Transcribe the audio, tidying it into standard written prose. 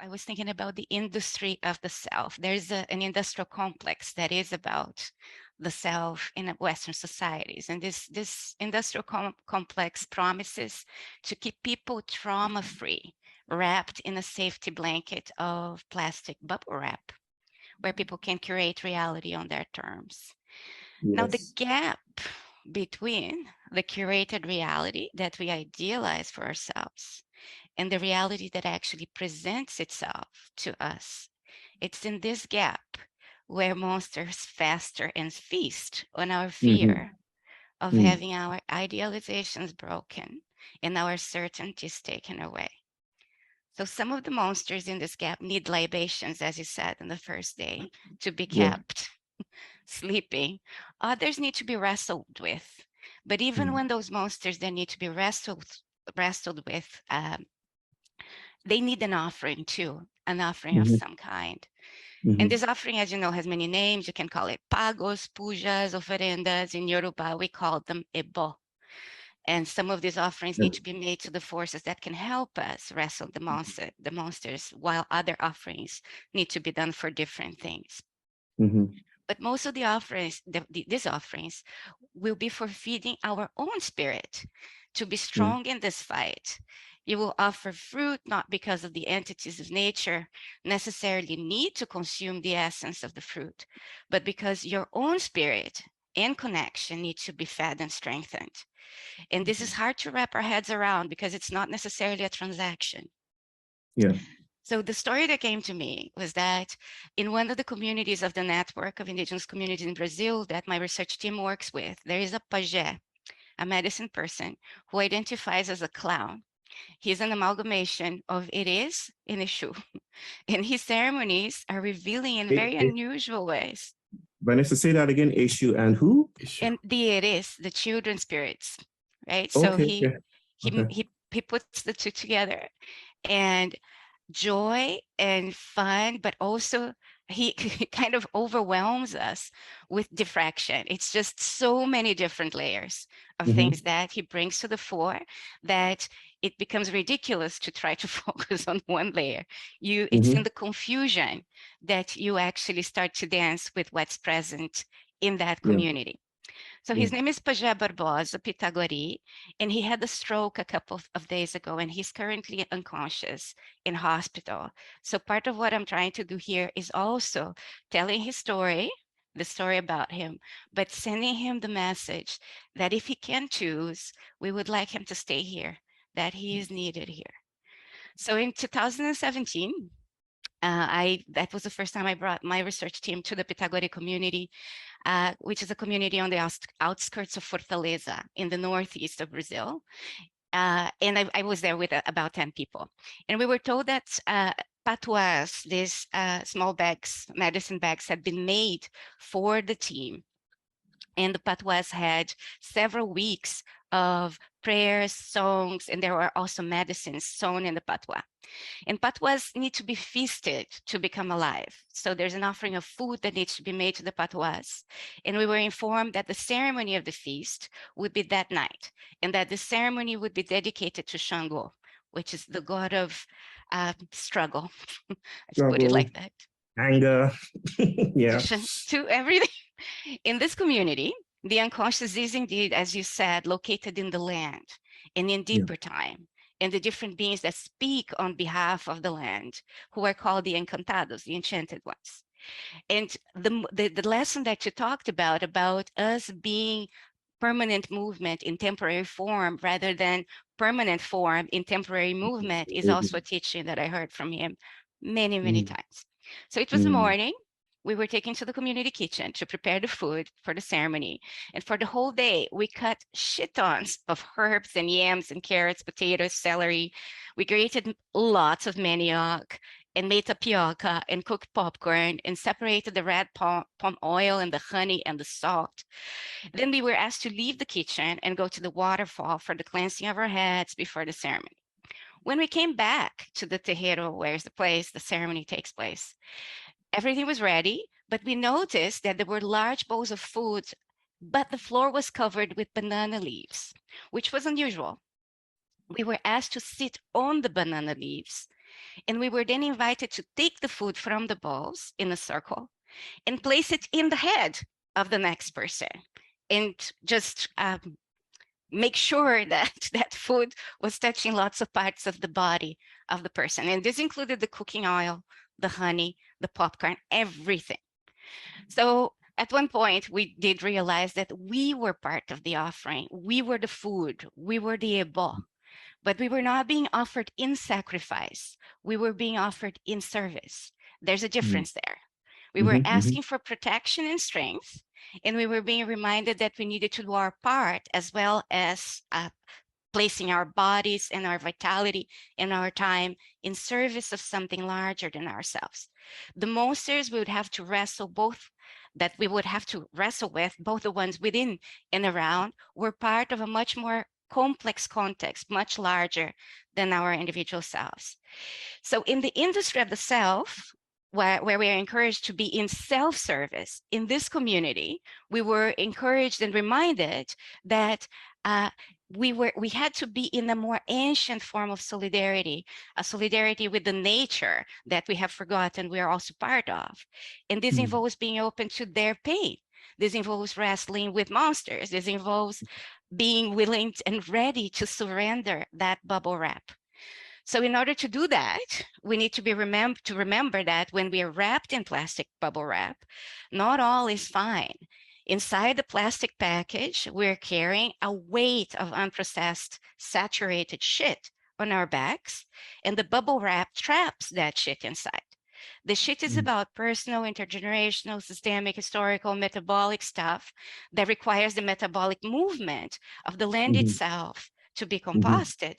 I was thinking about the industry of the self. There's an industrial complex that is about the self in Western societies. And this industrial complex promises to keep people trauma-free, wrapped in a safety blanket of plastic bubble wrap, where people can curate reality on their terms. Now, the Yes. gap between the curated reality that we idealize for ourselves and the reality that actually presents itself to us, it's in this gap where monsters faster and feast on our Mm-hmm. fear of Mm. having our idealizations broken and our certainties taken away. So some of the monsters in this gap need libations, as you said in the first day, to be Yeah. kept sleeping. Others need to be wrestled with. But even Mm. when those monsters they need to be wrestled with, they need an offering too, an offering of Mm-hmm. some kind. And Mm-hmm. this offering, as you know, has many names. You can call it pagos, pujas, oferendas. In Yoruba, we call them ebo. And some of these offerings Yeah. need to be made to the forces that can help us wrestle the monsters, while other offerings need to be done for different things. Mm-hmm. But most of the offerings, these offerings, will be for feeding our own spirit to be Mm. strong in this fight. You will offer fruit not because of the entities of nature necessarily need to consume the essence of the fruit, but because your own spirit and connection need to be fed and strengthened. And this is hard to wrap our heads around because it's not necessarily a transaction. Yeah. So the story that came to me was that in one of the communities of the network of indigenous communities in Brazil that my research team works with, there is a pajé, a medicine person who identifies as a clown. He's an amalgamation of Eres and Exu, and his ceremonies are revealing in very It, unusual ways. Vanessa, say that again. Issue and who? Issue. And the Eres, the children spirits, right? So Okay. he Yeah. he Okay. he puts the two together, and joy and fun, but also he kind of overwhelms us with diffraction. It's just so many different layers of things Mm-hmm. that he brings to the fore that it becomes ridiculous to try to focus on one layer. It's in Mm-hmm. the confusion that you actually start to dance with what's present in that Yeah. community. So Yeah. his name is Pajé Barbosa Pitagori, and he had a stroke a couple of days ago, and he's currently unconscious in hospital. So part of what I'm trying to do here is also telling his story, the story about him, but sending him the message that if he can choose, we would like him to stay here, that he is needed here. So in 2017, that was the first time I brought my research team to the Pitagori community, which is a community on the outskirts of Fortaleza in the northeast of Brazil. And I was there with about 10 people. And we were told that patuas, these small bags, medicine bags, had been made for the team. And the patuas had several weeks of prayers, songs, and there were also medicines sewn in the patua. And patuas need to be feasted to become alive. So there's an offering of food that needs to be made to the patuas. And we were informed that the ceremony of the feast would be that night, and that the ceremony would be dedicated to Shango, which is the god of struggle. Let's put it Struggle, like that. anger. Yeah. To everything. In this community, the unconscious is indeed, as you said, located in the land and in Yeah. deeper time, and the different beings that speak on behalf of the land, who are called the encantados, the enchanted ones. And the lesson that you talked about us being permanent movement in temporary form rather than permanent form in temporary movement is also a teaching that I heard from him many, many Mm-hmm. times. So it was the morning. We were taken to the community kitchen to prepare the food for the ceremony. And for the whole day, we cut shit tons of herbs and yams and carrots, potatoes, celery. We grated lots of manioc and made tapioca and cooked popcorn and separated the red palm oil and the honey and the salt. Then we were asked to leave the kitchen and go to the waterfall for the cleansing of our heads before the ceremony. When we came back to the terreiro, where's the place the ceremony takes place, everything was ready, but we noticed that there were large bowls of food, but the floor was covered with banana leaves, which was unusual. We were asked to sit on the banana leaves And we were then invited to take the food from the bowls in a circle and place it in the head of the next person and just make sure that that food was touching lots of parts of the body of the person. And this included the cooking oil, the honey, the popcorn, everything. So at one point, we did realize that we were part of the offering. We were the food. We were the ebo. But we were not being offered in sacrifice. We were being offered in service. There's a difference there. We were asking for protection and strength, and we were being reminded that we needed to do our part as well as placing our bodies and our vitality and our time in service of something larger than ourselves. The monsters we would have to wrestle both that we would have to wrestle with, both the ones within and around, were part of a much more complex context, much larger than our individual selves. So in the industry of the self, where we are encouraged to be in self-service, in this community, we were encouraged and reminded that we had to be in a more ancient form of solidarity, a solidarity with the nature that we have forgotten we are also part of. And this involves being open to their pain. This involves wrestling with monsters. This involves being willing and ready to surrender that bubble wrap. So in order to do that, we need to remember that when we are wrapped in plastic bubble wrap, not all is fine. Inside the plastic package, we're carrying a weight of unprocessed, saturated shit on our backs, and the bubble wrap traps that shit inside. The shit is about personal, intergenerational, systemic, historical, metabolic stuff that requires the metabolic movement of the land itself to be composted.